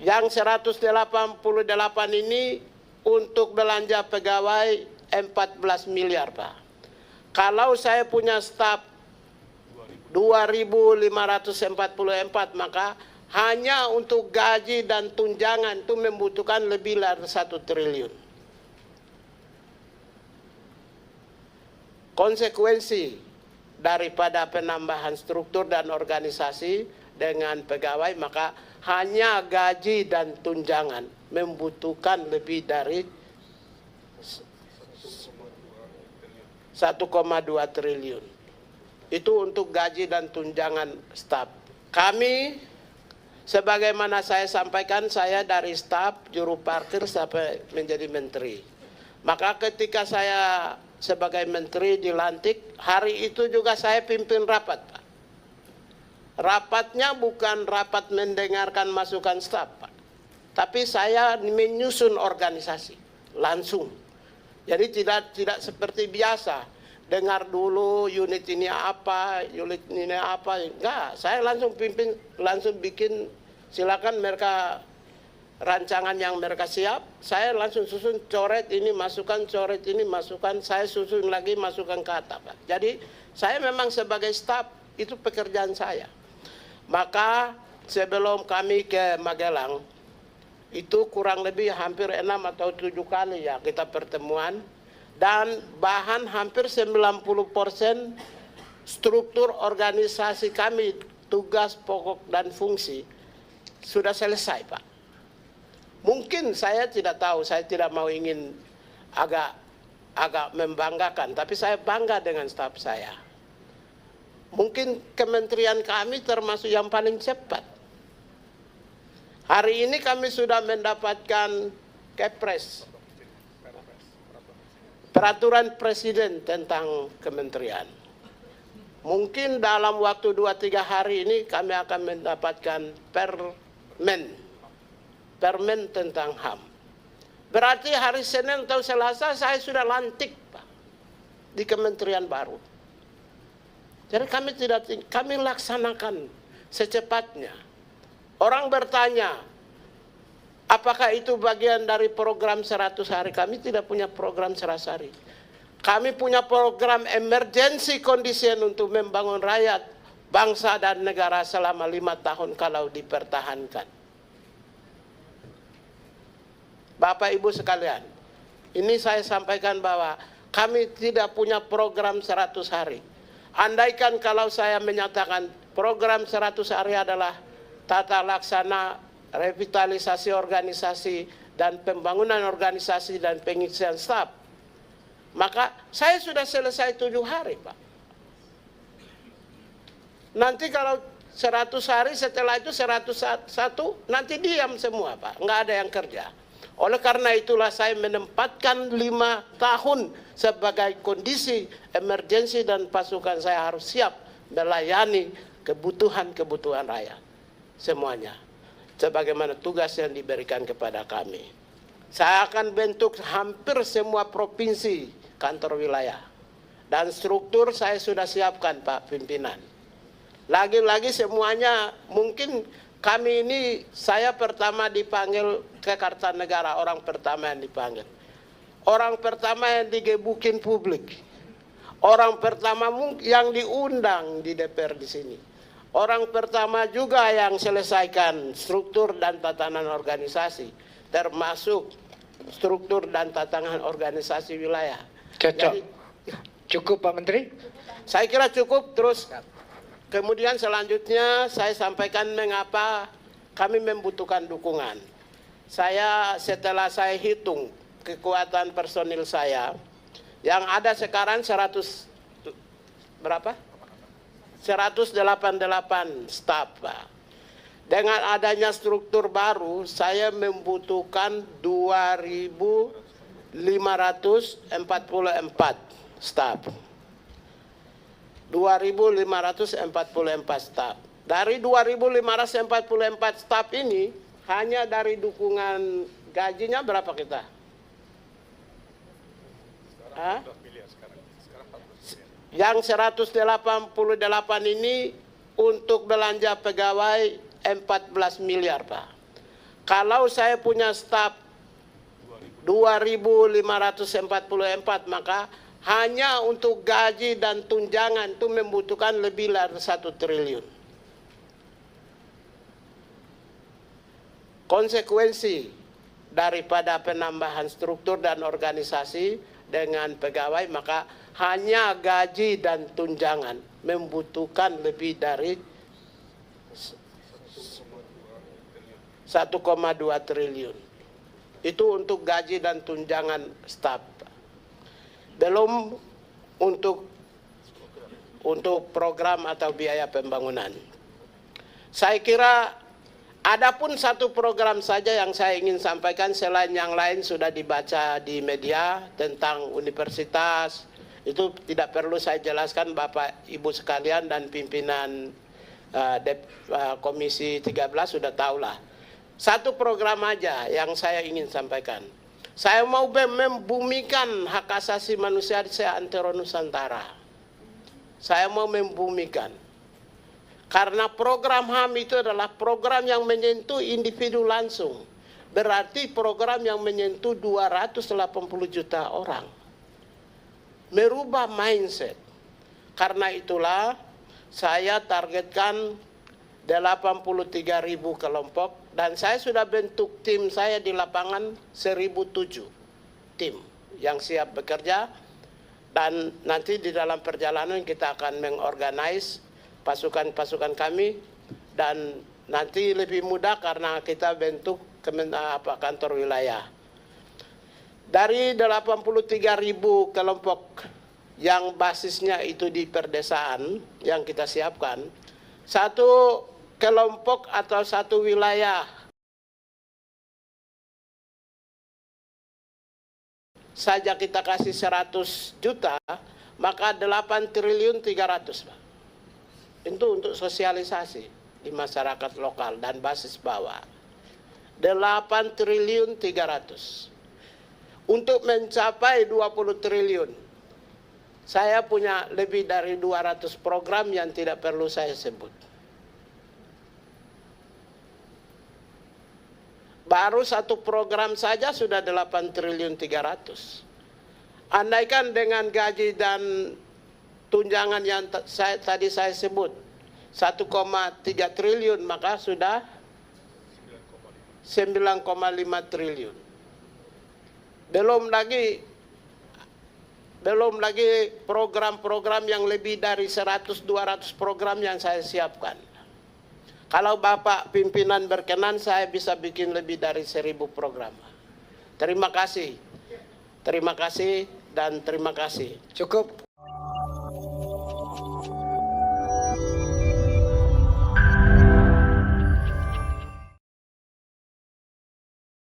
Yang 188 ini untuk belanja pegawai 14 miliar, Pak. Kalau saya punya staf 2.544, maka hanya untuk gaji dan tunjangan itu membutuhkan lebih dari 1 triliun. Konsekuensi daripada penambahan struktur dan organisasi dengan pegawai, maka hanya gaji dan tunjangan membutuhkan lebih dari 1,2 triliun. Itu untuk gaji dan tunjangan staf. Kami, sebagaimana saya sampaikan, saya dari staf juru parkir sampai menjadi menteri. Maka ketika saya sebagai menteri dilantik, hari itu juga saya pimpin rapat, Pak. Rapatnya bukan rapat mendengarkan masukan staf, Pak, tapi saya menyusun organisasi langsung. Jadi tidak seperti biasa, dengar dulu unit ini apa, enggak. Saya langsung pimpin, langsung bikin, silakan mereka rancangan yang mereka siap, saya langsung susun, coret ini masukan, coret ini masukan, saya susun lagi masukan kata, Pak. Jadi saya memang sebagai staf itu pekerjaan saya. Maka sebelum kami ke Magelang, itu kurang lebih hampir 6 atau 7 kali ya kita pertemuan, dan bahan hampir 90% struktur organisasi kami, tugas pokok dan fungsi sudah selesai, Pak. Mungkin saya tidak tahu, saya tidak mau ingin agak membanggakan, tapi saya bangga dengan staf saya. Mungkin kementerian kami termasuk yang paling cepat. Hari ini kami sudah mendapatkan Kepres, peraturan presiden tentang kementerian. Mungkin dalam waktu 2-3 hari ini kami akan mendapatkan permen tentang HAM. Berarti hari Senin atau Selasa saya sudah lantik, Pak, di kementerian baru. Jadi kami laksanakan secepatnya. Orang bertanya, apakah itu bagian dari program 100 hari? Kami tidak punya program 100 hari. Kami punya program emergency condition untuk membangun rakyat, bangsa dan negara selama 5 tahun kalau dipertahankan. Bapak Ibu sekalian, ini saya sampaikan bahwa kami tidak punya program 100 hari. Andaikan kalau saya menyatakan program 100 hari adalah tata laksana revitalisasi organisasi dan pembangunan organisasi dan pengisian staf, maka saya sudah selesai 7 hari, Pak. Nanti kalau 100 hari setelah itu 101, nanti diam semua, Pak. Nggak ada yang kerja. Oleh karena itulah saya menempatkan 5 tahun sebagai kondisi emergensi dan pasukan saya harus siap melayani kebutuhan rakyat semuanya. Sebagaimana tugas yang diberikan kepada kami. Saya akan bentuk hampir semua provinsi kantor wilayah. Dan struktur saya sudah siapkan, Pak pimpinan. Lagi-lagi semuanya mungkin kami ini, saya pertama dipanggil ke Kartanegara, orang pertama yang dipanggil. Orang pertama yang digebukin publik. Orang pertama yang diundang di DPR di sini. Orang pertama juga yang selesaikan struktur dan tatanan organisasi. Termasuk struktur dan tatanan organisasi wilayah. Cocok. Cukup, Pak Menteri? Saya kira cukup. Terus kemudian selanjutnya saya sampaikan mengapa kami membutuhkan dukungan. Setelah saya hitung kekuatan personil saya, yang ada sekarang 100 berapa? 188 staf, Pak. Dengan adanya struktur baru, saya membutuhkan 2.544 staf. 2.544 staf. Dari 2.544 staf ini, hanya dari dukungan gajinya berapa kita? Yang 188 ini untuk belanja pegawai 14 miliar, Pak. Kalau saya punya staf 2.544, maka hanya untuk gaji dan tunjangan itu membutuhkan lebih dari 1 triliun. Konsekuensi daripada penambahan struktur dan organisasi dengan pegawai, maka hanya gaji dan tunjangan membutuhkan lebih dari 1,2 triliun. Itu untuk gaji dan tunjangan staf. Belum untuk program atau biaya pembangunan. Saya kira ada pun satu program saja yang saya ingin sampaikan, selain yang lain sudah dibaca di media tentang universitas. Itu tidak perlu saya jelaskan, Bapak Ibu sekalian dan pimpinan Komisi 13 sudah tahulah. Satu program aja yang saya ingin sampaikan. Saya mau membumikan hak asasi manusia di seantero Nusantara. Saya mau membumikan. Karena program HAM itu adalah program yang menyentuh individu langsung. Berarti program yang menyentuh 280 juta orang. Merubah mindset. Karena itulah saya targetkan 83.000 kelompok. Dan saya sudah bentuk tim saya di lapangan 1.007 tim yang siap bekerja. Dan nanti di dalam perjalanan kita akan mengorganize pasukan-pasukan kami, dan nanti lebih mudah karena kita bentuk kantor wilayah. Dari 83.000 kelompok yang basisnya itu di perdesaan yang kita siapkan, satu kelompok atau satu wilayah saja kita kasih 100 juta, maka 8 triliun 300, Pak. Itu untuk sosialisasi di masyarakat lokal dan basis bawah. 8 triliun 300. Untuk mencapai 20 triliun, saya punya lebih dari 200 program yang tidak perlu saya sebut. Baru satu program saja sudah 8 triliun 300. Andaikan dengan gaji dan tunjangan yang tadi saya sebut 1,3 triliun, maka sudah 9,5 triliun. Belum lagi program-program yang lebih dari 100-200 program yang saya siapkan. Kalau Bapak pimpinan berkenan, saya bisa bikin lebih dari 1.000 program. Terima kasih dan terima kasih. Cukup.